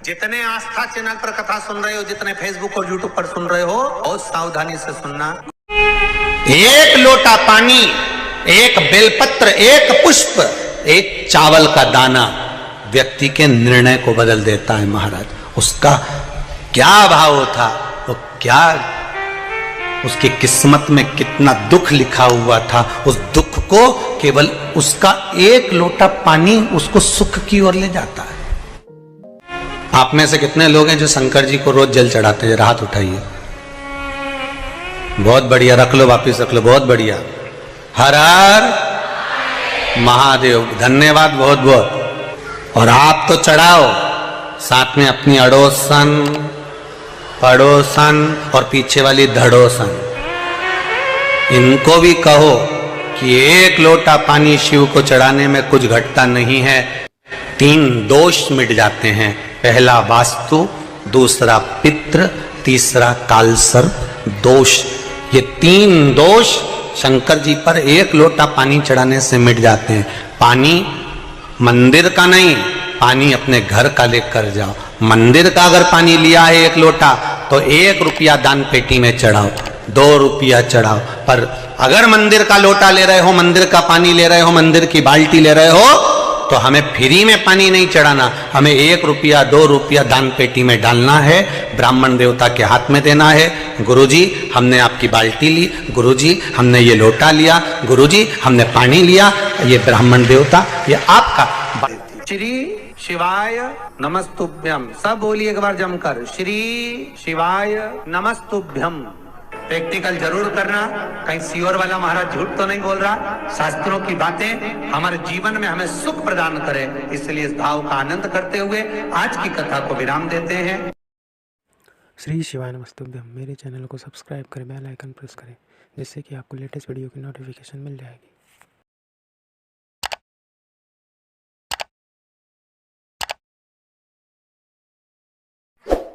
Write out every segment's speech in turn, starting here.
जितने आस्था चैनल पर कथा सुन रहे हो, जितने फेसबुक और यूट्यूब पर सुन रहे हो, बहुत सावधानी से सुनना। एक लोटा पानी, एक बेलपत्र, एक पुष्प, एक चावल का दाना व्यक्ति के निर्णय को बदल देता है। महाराज, उसका क्या भाव था, वो क्या, उसकी किस्मत में कितना दुख लिखा हुआ था, उस दुख को केवल उसका एक लोटा पानी उसको सुख की ओर ले जाता है। आप में से कितने लोग हैं जो शंकर जी को रोज जल चढ़ाते हैं? हाथ उठाइए। बहुत बढ़िया, रख लो, वापिस रख लो, बहुत बढ़िया। हर हर महादेव, धन्यवाद बहुत बहुत। और आप तो चढ़ाओ, साथ में अपनी अड़ोसन, पड़ोसन और पीछे वाली धड़ोसन, इनको भी कहो कि एक लोटा पानी शिव को चढ़ाने में कुछ घटता नहीं है। 3 दोष मिट जाते हैं। पहला वास्तु, दूसरा पितृ, तीसरा कालसर्प दोष। ये 3 दोष शंकर जी पर एक लोटा पानी चढ़ाने से मिट जाते हैं। पानी मंदिर का नहीं, पानी अपने घर का लेकर जाओ। मंदिर का अगर पानी लिया है 1 लोटा, तो 1 रुपया दान पेटी में चढ़ाओ, 2 रुपया चढ़ाओ। पर अगर मंदिर का लोटा ले रहे हो, मंदिर का पानी ले रहे हो, मंदिर की बाल्टी ले रहे हो, तो हमें फ्री में पानी नहीं चढ़ाना, हमें 1 रुपया 2 रुपया दान पेटी में डालना है, ब्राह्मण देवता के हाथ में देना है। गुरुजी, हमने आपकी बाल्टी ली, गुरुजी हमने ये लोटा लिया, गुरुजी हमने पानी लिया, ये ब्राह्मण देवता, ये आपका। श्री शिवाय नमस्तुभ्यम। सब बोलिए एक बार जमकर, श्री शिवाय नमस्तुभ्यम। प्रैक्टिकल जरूर करना, कहीं सियोर वाला महाराज झूठ तो नहीं बोल रहा। शास्त्रों की बातें हमारे जीवन में हमें सुख प्रदान करें, इसलिए इस भाव का आनंद करते हुए आज की कथा को विराम देते हैं। श्री शिवाय नमस्तुभ्यम। मेरे चैनल को सब्सक्राइब करें, बेल आइकन प्रेस करें, जिससे कि आपको लेटेस्ट वीडियो की नोटिफिकेशन मिल जाएगी।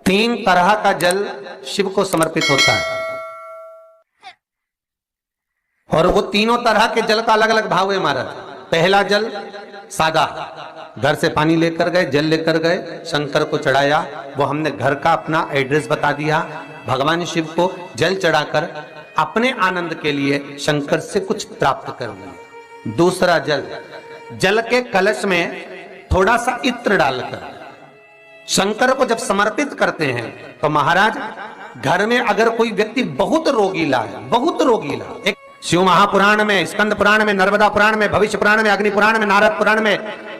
तीन तरह का जल शिव को समर्पित होता है, और वो तीनों तरह के जल का अलग अलग भाव है महाराज। पहला जल सादा, घर से पानी लेकर गए, जल लेकर गए, शंकर को चढ़ाया, वो हमने घर का अपना एड्रेस बता दिया, भगवान शिव को जल चढ़ाकर अपने आनंद के लिए शंकर से कुछ प्राप्त कर लिया। दूसरा जल, जल के कलश में थोड़ा सा इत्र डालकर शंकर को जब समर्पित करते हैं, तो महाराज घर में अगर कोई व्यक्ति बहुत रोगीला है, बहुत रोगीला, एक शिव महापुराण में, स्कंद पुराण में, नर्मदा पुराण में, भविष्य पुराण में, अग्नि पुराण में, नारद पुराण में,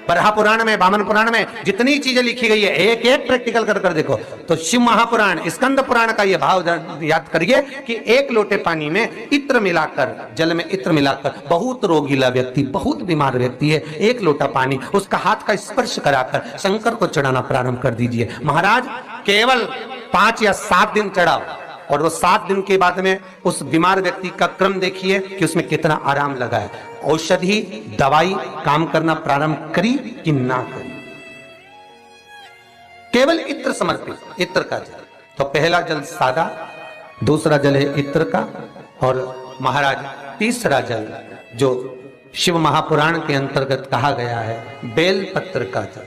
बरहा पुराण में, वामन पुराण में, जितनी चीजें लिखी गई है, एक एक प्रैक्टिकल कर कर देखो। तो शिव महापुराण, स्कंद पुराण का ये भाव याद करिए कि 1 लोटे पानी में इत्र मिलाकर, जल में इत्र मिलाकर, बहुत रोगीला व्यक्ति, बहुत बीमार व्यक्ति है, 1 लोटा पानी उसका हाथ का स्पर्श कराकर शंकर को चढ़ाना प्रारंभ कर दीजिए। महाराज केवल 5 या 7 दिन चढ़ाओ, और वो 7 दिन के बाद में उस बीमार व्यक्ति का क्रम देखिए कि उसमें कितना आराम लगा है। औषधि दवाई काम करना प्रारंभ करी कि ना करी। केवल इत्र समर्पित, इत्र का जल। तो पहला जल सादा, दूसरा जल है इत्र का, और महाराज तीसरा जल जो शिव महापुराण के अंतर्गत कहा गया है, बेलपत्र का जल।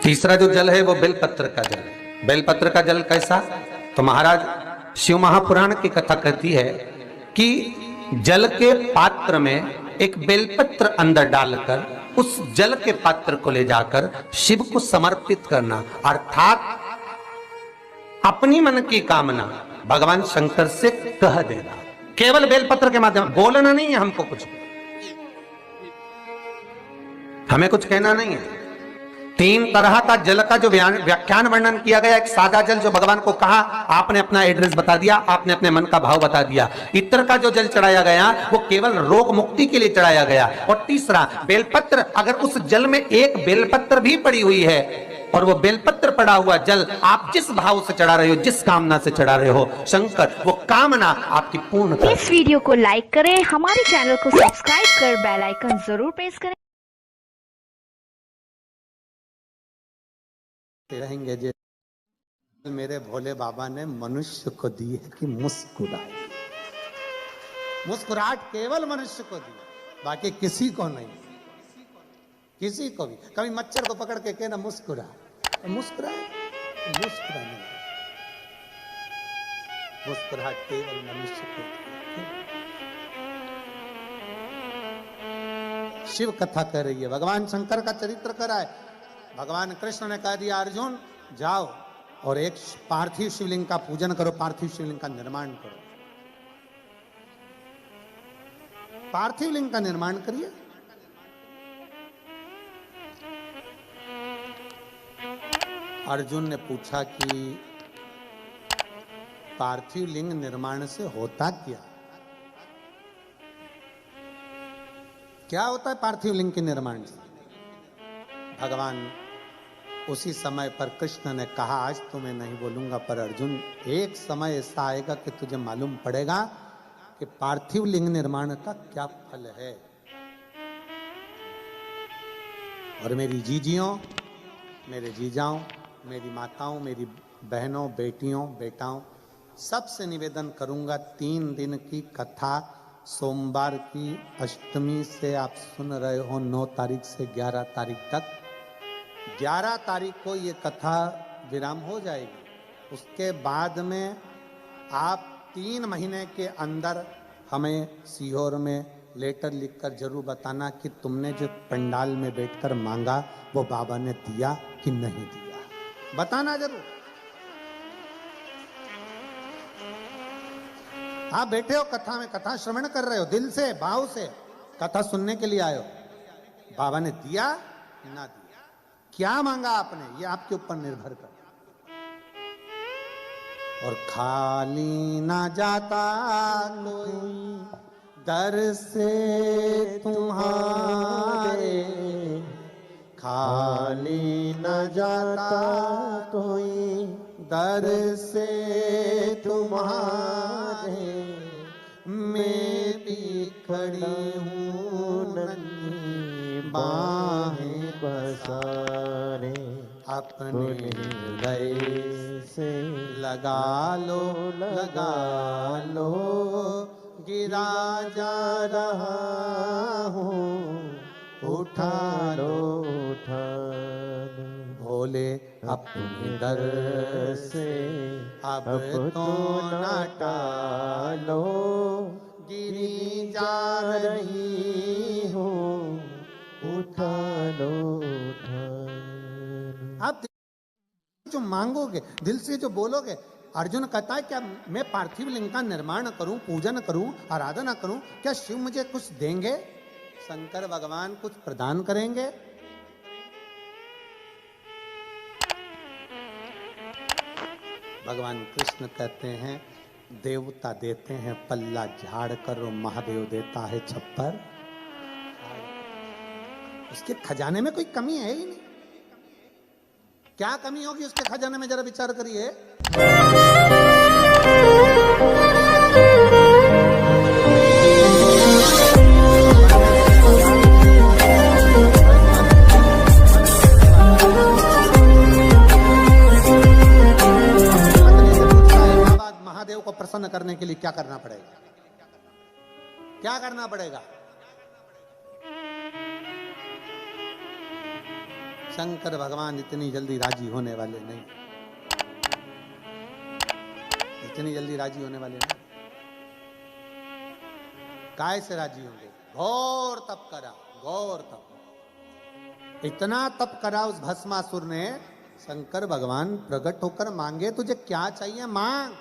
तीसरा जो जल है वो बेलपत्र का जल है। बेलपत्र का जल कैसा? तो महाराज शिव महापुराण की कथा कहती है कि जल के पात्र में एक बेलपत्र अंदर डालकर उस जल के पात्र को ले जाकर शिव को समर्पित करना, अर्थात अपनी मन की कामना भगवान शंकर से कह देना, केवल बेलपत्र के माध्यम। बोलना नहीं है हमको, कुछ हमें कुछ कहना नहीं है। 3 तरह का जल का जो व्याख्यान वर्णन किया गया, एक सादा जल जो भगवान को कहा, आपने अपना एड्रेस बता दिया, आपने अपने मन का भाव बता दिया। इत्र का जो जल चढ़ाया गया वो केवल रोग मुक्ति के लिए चढ़ाया गया। और तीसरा बेलपत्र, अगर उस जल में एक बेलपत्र भी पड़ी हुई है, और वो बेलपत्र पड़ा हुआ जल आप जिस भाव से चढ़ा रहे हो, जिस कामना से चढ़ा रहे हो, शंकर वो कामना आपकी पूर्ण करें। इस वीडियो को लाइक करें, हमारे चैनल को सब्सक्राइब कर बेल आइकन जरूर प्रेस करें। रहेंगे जो मेरे भोले बाबा ने मनुष्य को दी है कि मुस्कुराए। मुस्कुराहट केवल मनुष्य को दी, बाकी किसी को नहीं। किसी को भी कभी मच्छर को पकड़ के कहना मुस्कुरा, मुस्कुराए, मुस्कुराने लगे। मुस्कुराहट केवल मनुष्य को होती है। शिव कथा कर रही है, भगवान शंकर का चरित्र करा है। भगवान कृष्ण ने कह दिया अर्जुन जाओ और एक पार्थिव शिवलिंग का पूजन करो, पार्थिव शिवलिंग का निर्माण करो। पार्थिव लिंग का निर्माण करिए। अर्जुन ने पूछा कि पार्थिव लिंग निर्माण से होता क्या? क्या होता है पार्थिव लिंग के निर्माण से? भगवान उसी समय पर कृष्ण ने कहा आज तो मैं नहीं बोलूंगा, पर अर्जुन एक समय ऐसा आएगा कि तुझे मालूम पड़ेगा कि पार्थिव लिंग निर्माण का क्या फल है। और मेरी जीजियों, मेरे जीजाओं, मेरी माताओं, मेरी बहनों, बेटियों, बेटाओं, सबसे निवेदन करूंगा 3 दिन की कथा सोमवार की अष्टमी से आप सुन रहे हो 9 तारीख से 11 तारीख तक। 11 तारीख को ये कथा विराम हो जाएगी। उसके बाद में आप 3 महीने के अंदर हमें सीहोर में लेटर लिखकर जरूर बताना कि तुमने जो पंडाल में बैठकर मांगा वो बाबा ने दिया कि नहीं दिया, बताना जरूर। आप बैठे हो कथा में, कथा श्रवण कर रहे हो, दिल से भाव से कथा सुनने के लिए आए हो, बाबा ने दिया ना दिया, क्या मांगा आपने, ये आपके ऊपर निर्भर कर। और खाली ना जाता कोई दर से तुम्हारे, खाली न जाता कोई दर से तुम्हारे, मैं भी खड़ी हूँ नन्ही बाहें पसारे, अपने हृदय से लगा लो, लगा लो, गिरा जा रहा हूँ, उठा लो, उठा लो, भोले अपने दर से अब तो न टालो, गिरी जा रही हूँ, उठा लो, उठा लो। आप जो मांगोगे, दिल से जो बोलोगे, अर्जुन कहता है क्या मैं पार्थिव लिंग का निर्माण करूं, पूजन करूं, आराधना करूं, क्या शिव मुझे कुछ देंगे? शंकर भगवान कुछ प्रदान करेंगे? भगवान कृष्ण कहते हैं देवता देते हैं पल्ला झाड़ कर, महादेव देता है छप्पर। उसके खजाने में कोई कमी है ही नहीं। क्या कमी होगी उसके खजाने में, जरा विचार करिए। महादेव को प्रसन्न करने के लिए क्या करना पड़ेगा? क्या करना पड़ेगा? शंकर भगवान इतनी जल्दी राजी होने वाले नहीं, इतनी जल्दी राजी होने वाले नहीं। काय से राजी होंगे? घोर तप करा, घोर तप, इतना तप करा उस भस्मासुर ने। शंकर भगवान प्रकट होकर मांगे तुझे क्या चाहिए मांग।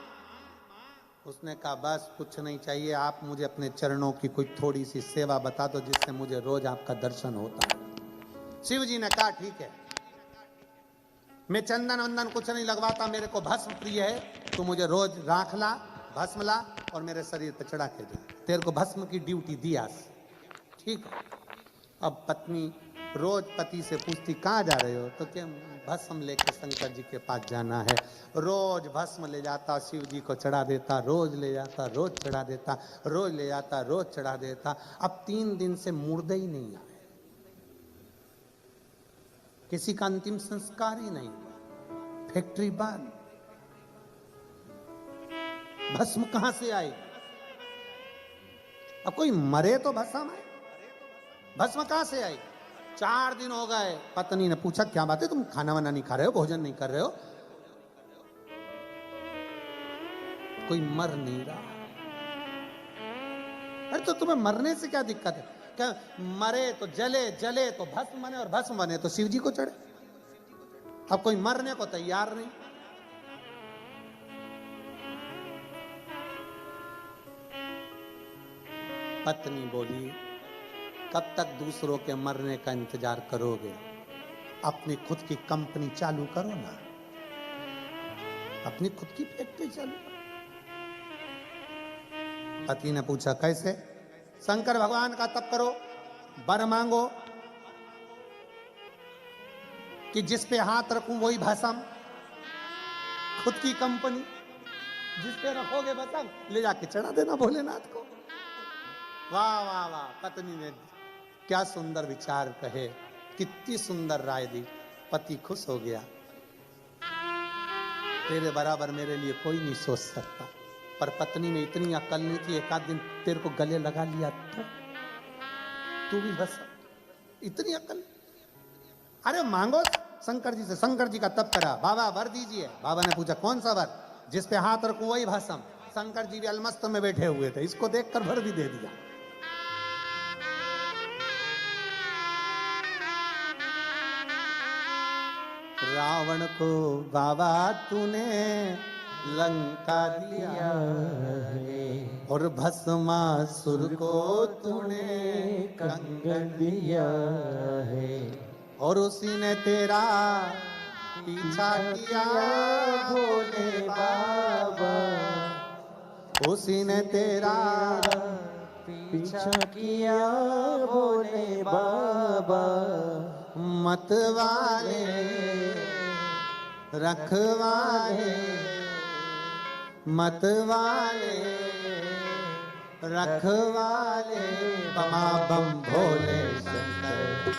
उसने कहा बस कुछ नहीं चाहिए, आप मुझे अपने चरणों की कोई थोड़ी सी सेवा बता दो जिससे मुझे रोज आपका दर्शन होता है। शिव जी ने कहा ठीक है, मैं चंदन वंदन कुछ नहीं लगवाता, मेरे को भस्म प्रिय है, तू मुझे रोज राख ला, भस्म ला और मेरे शरीर पर चढ़ा के दे, तेरे को भस्म की ड्यूटी दी आज। ठीक है। अब पत्नी रोज पति से पूछती कहाँ जा रहे हो, तो क्या भस्म लेके शंकर जी के पास जाना है। रोज भस्म ले जाता, शिव जी को चढ़ा देता, रोज ले जाता, रोज चढ़ा देता, रोज ले जाता, रोज चढ़ा देता। अब 3 दिन से मुर्दे ही नहीं आए, किसी का अंतिम संस्कार ही नहीं हुआ, फैक्ट्री बंद। भस्म कहां से आई? अब कोई मरे तो भस्म है, भस्म कहां से आई? 4 दिन हो गए। पत्नी ने पूछा क्या बात है, तुम खाना वाना नहीं खा रहे हो, भोजन नहीं कर रहे हो? कोई मर नहीं रहा। अरे तो तुम्हें मरने से क्या दिक्कत है? क्या मरे तो जले, जले तो भस्म बने, और भस्म बने तो शिव जी को चढ़े। अब कोई मरने को तैयार नहीं। पत्नी बोली कब तक दूसरों के मरने का इंतजार करोगे? अपनी खुद की कंपनी चालू करो ना, अपनी खुद की फैक्ट्री चालू करो। पति ने पूछा कैसे? शंकर भगवान का तप करो, वर मांगो कि जिस पे हाथ रखूं वही भस्म, खुद की कंपनी जिस पे रखोगे भस्म ले जाके चढ़ा देना भोलेनाथ को। वाह वाह वाह, पत्नी ने क्या सुंदर विचार कहे, कितनी सुंदर राय दी। पति खुश हो गया। तेरे बराबर मेरे लिए कोई नहीं सोच सकता। पर पत्नी में इतनी अकल नहीं थी, एक आध दिन तेरे को गले लगा लिया तो तू भी बस, इतनी अकल। अरे मांगो शंकर जी से, शंकर जी का तप करा, बाबा वर दीजिए। बाबा ने पूछा कौन सा वर? जिस पे हाथ रखूं वही भस्म। शंकर जी भी अलमस्त में बैठे हुए थे, इसको देखकर वर भी दे दिया। रावण को बाबा तूने लंका दिया है, और भस्मासुर को तूने कंगन दिया है, और उसी ने तेरा पीछा किया भोले बाबा, उसी ने तेरा पीछा किया भोले बाबा। मतवाले रखवाले, मतवाले रखवाले, बमा बम भोले शंकर,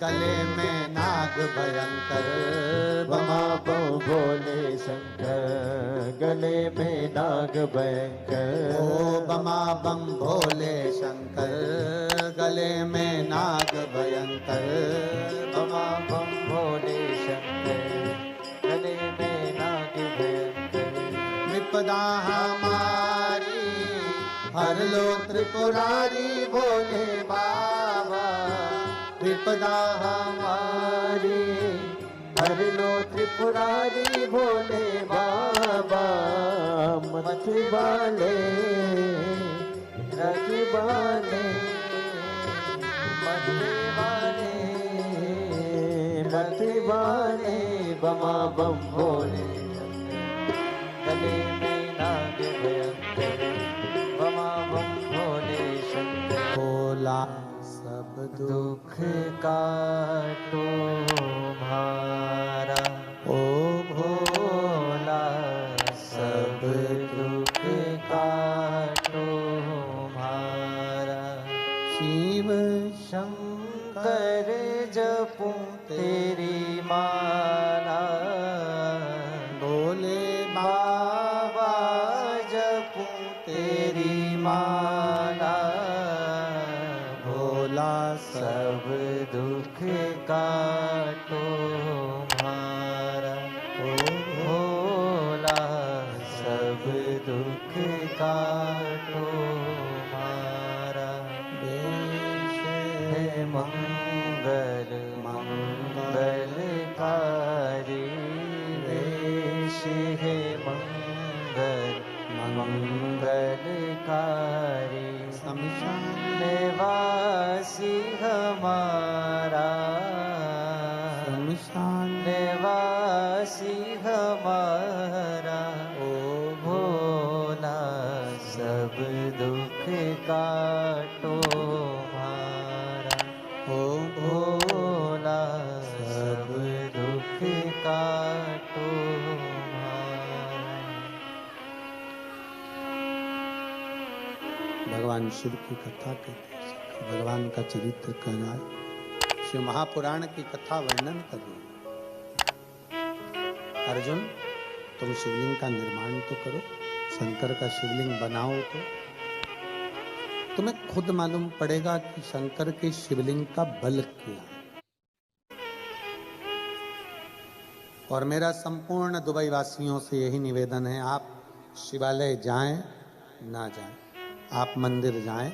गले में नाग भयंकर, बमा बम भोले शंकर, गले में नाग भयंकर। ओ बमा बम भोले शंकर, गले में नाग भयंकर, बमा बम भोले शंकर, गले में नाग भयंकर। विपदा हमारी हर लो त्रिपुरारी भोले बाबा, विपदा हमारी हर लो त्रिपुरारी भोले बाबा। मत वाले रखवाले, मत वाले रखवाले, बमा बम भोले गले में नाग भयंकर, बमा बम भोले शंकर। भोला सब दुख काटो भारा, ओ भोला सब दुख काटो भारा। शिव शंकर जपूं तेरी माला, भोले बाबा जपूं तेरी माला। भोला सब दुख काटो भारा, ओ भोला सब दुख काटो भारा। हे मंगल मंगलकारी वेश, हे मंगल मंगलकारी शमशान निवासी हमारा, शमशान निवासी हमारा। ओ भोला सब दुख काटो भारा, ओ भोला सब दुख काटो भारा। भगवान शिव की कथा कहते हैं, भगवान का चरित्र कहना है। शिव महापुराण की कथा वर्णन कर रही है। अर्जुन तुम शिवलिंग का निर्माण तो करो, शंकर का शिवलिंग बनाओ, तो तुम्हें खुद मालूम पड़ेगा कि शंकर के शिवलिंग का बल क्या है। और मेरा संपूर्ण दुबई वासियों से यही निवेदन है, आप शिवालय जाएं ना जाएं, आप मंदिर जाएं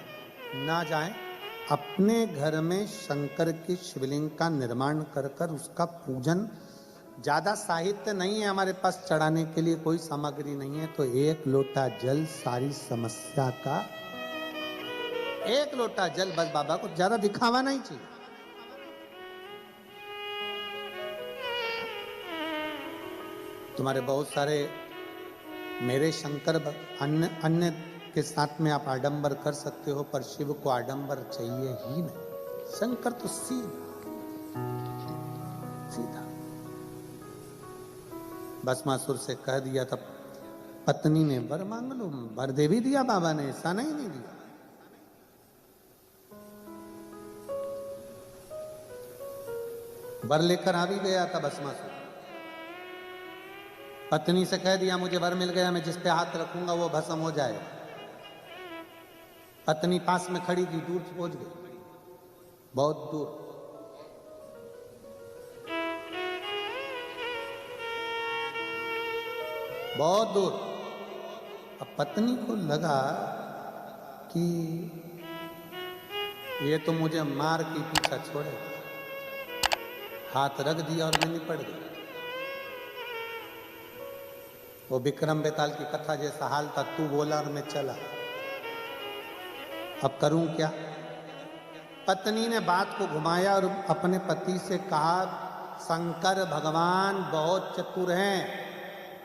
ना जाएं, अपने घर में शंकर की शिवलिंग का निर्माण कर कर उसका पूजन। ज़्यादा साहित्य नहीं है हमारे पास चढ़ाने के लिए, कोई सामग्री नहीं है, तो एक लोटा जल सारी समस्या का, एक लोटा जल बस। बाबा को ज़्यादा दिखावा नहीं चाहिए। तुम्हारे बहुत सारे मेरे शंकर अन्य अन्य के साथ में आप आडंबर कर सकते हो, पर शिव को आडंबर चाहिए ही नहीं। शंकर तो सीधा सीधा। भस्मासुर से कह दिया, तब पत्नी ने वर मांग लो, वर दे भी दिया बाबा ने, ऐसा नहीं दिया। वर लेकर आ भी गया था भस्मासुर। पत्नी से कह दिया, मुझे वर मिल गया, मैं जिस पे हाथ रखूंगा वो भस्म हो जाएगा। पत्नी पास में खड़ी थी, दूर पहुंच गई, बहुत दूर। बहुत दूर। अब पत्नी को लगा कि ये तो मुझे मार के पीछा छोड़े, हाथ रख दिया और मैं निपट गई। वो विक्रम बेताल की कथा जैसा हाल था, तू बोला और मैं चला, अब करूं क्या। पत्नी ने बात को घुमाया और अपने पति से कहा, शंकर भगवान बहुत चतुर हैं,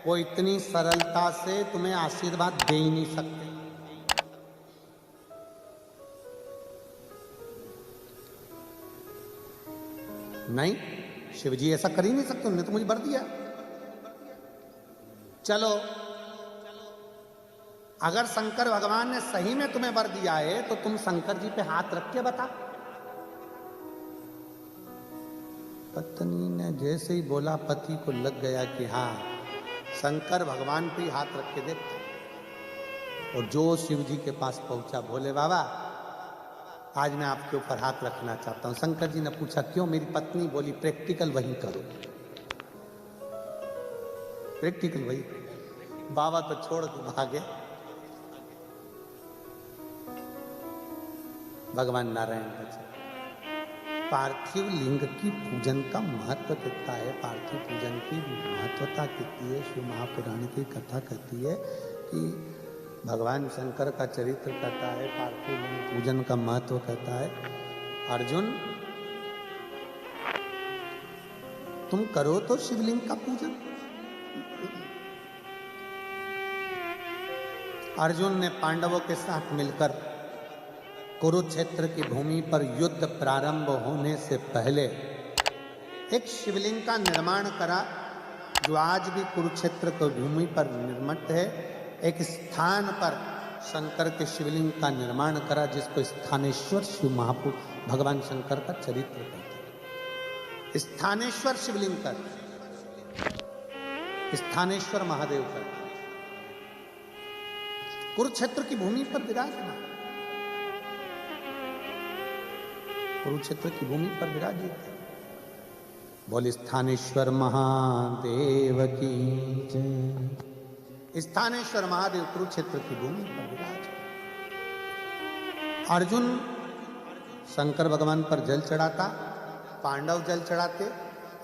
वो इतनी सरलता से तुम्हें आशीर्वाद दे ही नहीं सकते। नहीं, शिवजी ऐसा कर ही नहीं सकते, उन्होंने तो मुझे वर दिया। चलो, अगर शंकर भगवान ने सही में तुम्हें वर दिया है तो तुम शंकर जी पे हाथ रख के बता। पत्नी ने जैसे ही बोला, पति को लग गया कि हाँ, शंकर भगवान पे हाथ रख के देखता। और जो शिव जी के पास पहुंचा, भोले बाबा आज मैं आपके ऊपर हाथ रखना चाहता हूं। शंकर जी ने पूछा, क्यों? मेरी पत्नी बोली, प्रैक्टिकल वही करो, प्रैक्टिकल वही। बाबा तो छोड़ के भागे। भगवान नारायण बचे। पार्थिव लिंग की पूजन का महत्व कितना है, पार्थिव पूजन की महत्वता कितनी है। शिव महापुराण की कथा कहती है कि भगवान शंकर का चरित्र कहता है, पार्थिव लिंग पूजन का महत्व कहता है। अर्जुन, तुम करो तो शिवलिंग का पूजन। अर्जुन ने पांडवों के साथ मिलकर कुरुक्षेत्र की भूमि पर युद्ध प्रारंभ होने से पहले एक शिवलिंग का निर्माण करा, जो आज भी कुरुक्षेत्र की भूमि पर निर्मित है। एक स्थान पर शंकर के शिवलिंग का निर्माण करा, जिसको स्थानेश्वर शिव महापुरुष भगवान शंकर का चरित्र कहते हैं। स्थानेश्वर शिवलिंग का, स्थानेश्वर महादेव का, कुरुक्षेत्र की भूमि पर विराजमान, कुरुक्षेत्र की भूमि पर विराजित। बोले स्थानेश्वर महादेव की जय। स्थानेश्वर महादेव कुरुक्षेत्र की भूमि पर विराज। अर्जुन शंकर भगवान पर जल चढ़ाता, पांडव जल चढ़ाते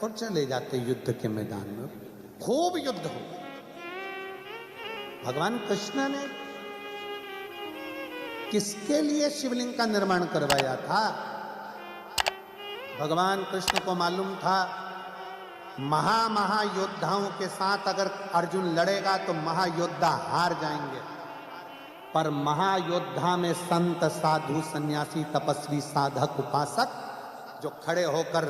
और चले जाते युद्ध के मैदान में। खूब युद्ध हो। भगवान कृष्ण ने किसके लिए शिवलिंग का निर्माण करवाया था? भगवान कृष्ण को मालूम था महायोद्धाओं के साथ अगर अर्जुन लड़ेगा तो महायोद्धा हार जाएंगे, पर महायोद्धा में संत, साधु, सन्यासी, तपस्वी, साधक, उपासक जो खड़े होकर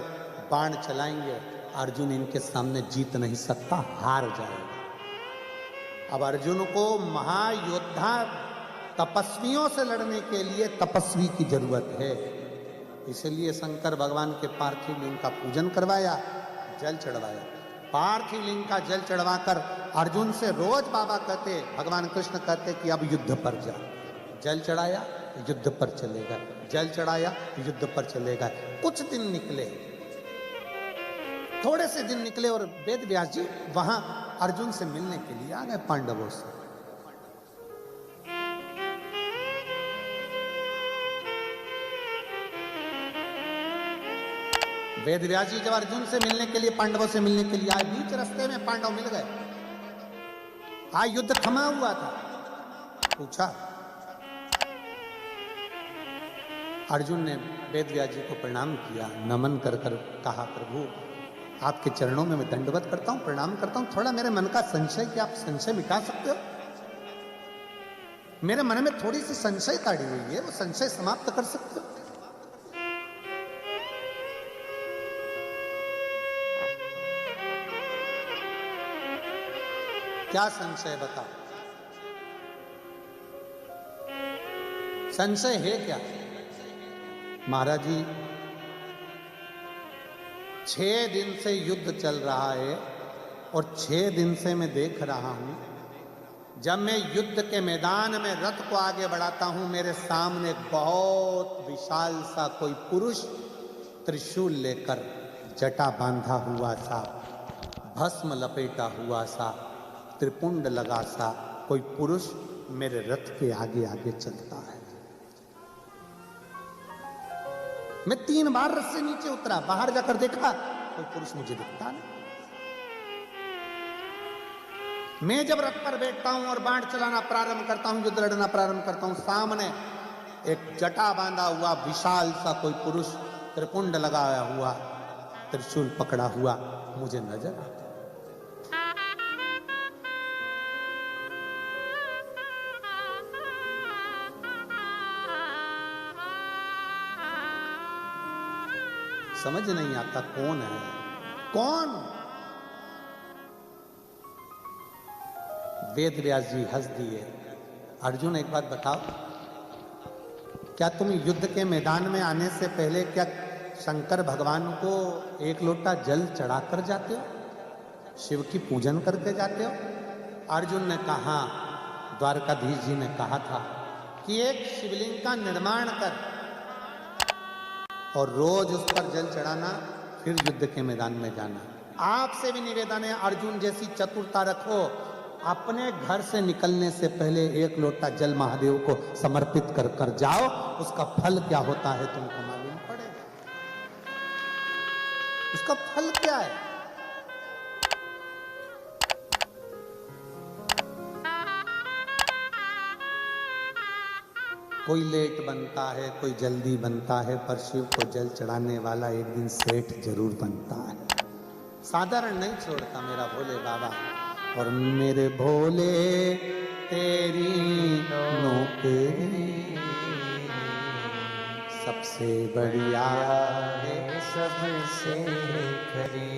बाण चलाएंगे, अर्जुन इनके सामने जीत नहीं सकता, हार जाएगा। अब अर्जुन को महायोद्धा तपस्वियों से लड़ने के लिए तपस्वी की जरूरत है। इसलिए शंकर भगवान के पार्थिव लिंग का पूजन करवाया, जल चढ़वाया। पार्थिव लिंग का जल चढ़वाकर अर्जुन से रोज बाबा कहते, भगवान कृष्ण कहते कि अब युद्ध पर जा। जल चढ़ाया, युद्ध पर चलेगा, जल चढ़ाया, युद्ध पर चलेगा। कुछ दिन निकले, थोड़े से दिन निकले और वेद व्यास जी वहां अर्जुन से मिलने के लिए आ गए पांडवों से। वेद व्यास जी जब अर्जुन से मिलने के लिए, पांडवों से मिलने के लिए आए, बीच रास्ते में पांडव मिल गए। आज युद्ध थमा हुआ था। पूछा, अर्जुन ने वेद व्यास जी को प्रणाम किया, नमन कर कर कहा, प्रभु आपके चरणों में मैं दंडवत करता हूं, प्रणाम करता हूं। थोड़ा मेरे मन का संशय, क्या आप संशय मिटा सकते हो? मेरे मन में थोड़ी सी संशय ताड़ी हुई है, वो संशय समाप्त कर सकते हो? क्या संशय बताओ? संशय है क्या? महाराज जी 6 दिन से युद्ध चल रहा है और 6 दिन से मैं देख रहा हूं, जब मैं युद्ध के मैदान में रथ को आगे बढ़ाता हूं, मेरे सामने बहुत विशाल सा कोई पुरुष त्रिशूल लेकर, जटा बांधा हुआ सा, भस्म लपेटा हुआ सा, त्रिपुंड लगा सा कोई पुरुष मेरे रथ के आगे आगे चलता है। मैं 3 बार रथ से नीचे उतरा, बाहर जाकर देखा, कोई पुरुष मुझे दिखता नहीं। मैं जब रथ पर बैठता हूं और बाण चलाना प्रारंभ करता हूं, युद्ध लड़ना प्रारंभ करता हूं, सामने एक जटा बांधा हुआ विशाल सा कोई पुरुष, त्रिपुंड लगाया हुआ, त्रिशूल पकड़ा हुआ मुझे नजर आता। समझ नहीं आता कौन है, कौन? वेद व्यास जी हंस दिए। अर्जुन एक बात बताओ, क्या तुम युद्ध के मैदान में आने से पहले क्या शंकर भगवान को 1 लोटा जल चढ़ाकर जाते हो? शिव की पूजन करके जाते हो? अर्जुन ने कहा, द्वारकाधीश जी ने कहा था कि एक शिवलिंग का निर्माण कर और रोज उस पर जल चढ़ाना, फिर युद्ध के मैदान में जाना। आपसे भी निवेदन है, अर्जुन जैसी चतुरता रखो, अपने घर से निकलने से पहले 1 लोटा जल महादेव को समर्पित कर कर जाओ, उसका फल क्या होता है तुमको मालूम पड़ेगा। उसका फल क्या है? कोई लेट बनता है, कोई जल्दी बनता है, पर शिव को जल चढ़ाने वाला एक दिन सेठ जरूर बनता है। साधारण नहीं छोड़ता मेरा भोले बाबा। और मेरे भोले तेरी नौकरी सबसे बढ़िया है, सबसे खरी,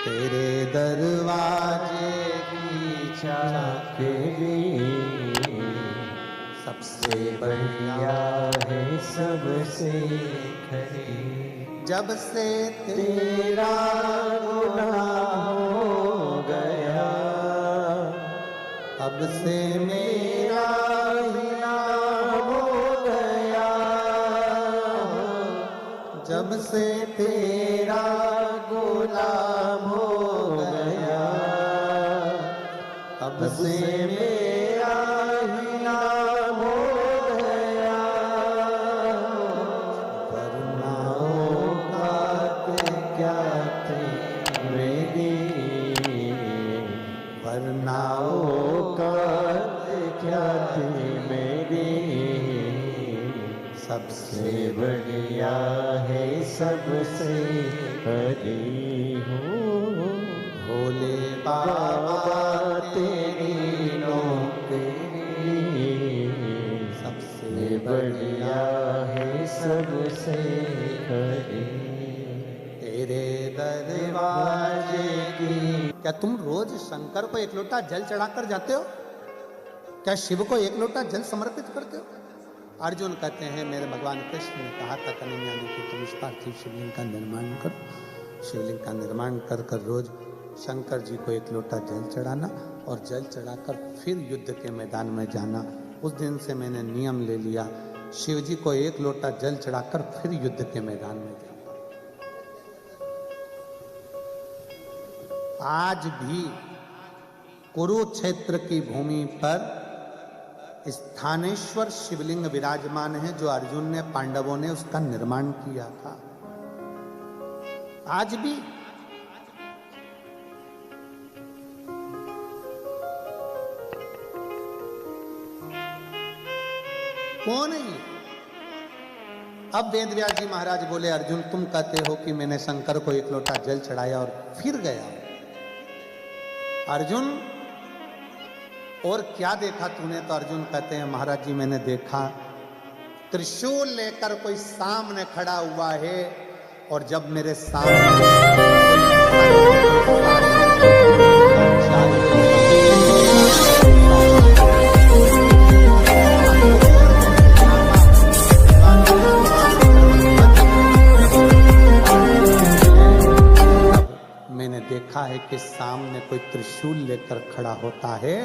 तेरे दरवाजे की चाकरी सबसे बढ़िया है, सबसे खरी। जब से तेरा गुनाह हो गया, तब से मेरा ही नाम हो गया। जब से तेरा गुलाम हो गया, तब से मेरा ही नाम हो गया। वरनाओं का क्या थे मेरी, वरनाओं का क्या थे मेरी, सबसे बढ़िया है, सबसे हरी हो। भोले बाबा तेरी नौकरी सबसे बढ़िया है, सबसे खरी, तेरे दरवाजे की। क्या तुम रोज शंकर को 1 लोटा जल चढ़ाकर जाते हो? क्या शिव को 1 लोटा जल समर्पित करते हो? अर्जुन कहते हैं, मेरे भगवान कृष्ण ने कहा था कन्हैया जी कि तुम इस पार्थिव शिवलिंग का निर्माण करो। शिवलिंग का निर्माण कर कर रोज शंकर जी को 1 लोटा जल चढ़ाना और जल चढ़ाकर फिर युद्ध के मैदान में जाना। उस दिन से मैंने नियम ले लिया, शिव जी को 1 लोटा जल चढ़ाकर फिर युद्ध के मैदान में जाना। आज भी कुरुक्षेत्र की भूमि पर स्थानेश्वर शिवलिंग विराजमान है, जो अर्जुन ने, पांडवों ने उसका निर्माण किया था। आज भी कौन है ये? अब वेद व्यास जी महाराज बोले, अर्जुन तुम कहते हो कि मैंने शंकर को एक लोटा जल चढ़ाया और फिर गया। अर्जुन और क्या देखा तूने? तो अर्जुन कहते हैं, महाराज जी मैंने देखा त्रिशूल लेकर कोई सामने खड़ा हुआ है, और जब मेरे सामने मैंने देखा है कि सामने कोई त्रिशूल लेकर खड़ा होता है,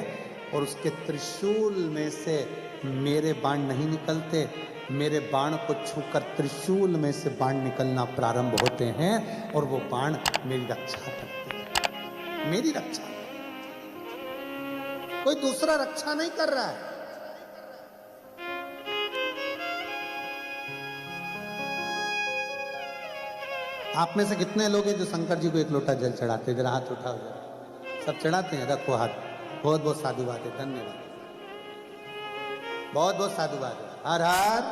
और उसके त्रिशूल में से मेरे बाण नहीं निकलते, मेरे बाण को छूकर त्रिशूल में से बाण निकलना प्रारंभ होते हैं, और वो बाण मेरी रक्षा करते हैं, मेरी रक्षा। कोई दूसरा रक्षा नहीं कर रहा है। आप में से कितने लोग हैं जो शंकर जी को एक लोटा जल चढ़ाते हैं? जरा हाथ उठाओ जरा। सब चढ़ाते हैं? रखो हाथ। बहुत बहुत साधुवाद है, धन्यवाद, बहुत बहुत साधुवाद है। हर हर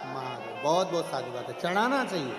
महादेव, बहुत बहुत साधुवाद है। चढ़ाना चाहिए।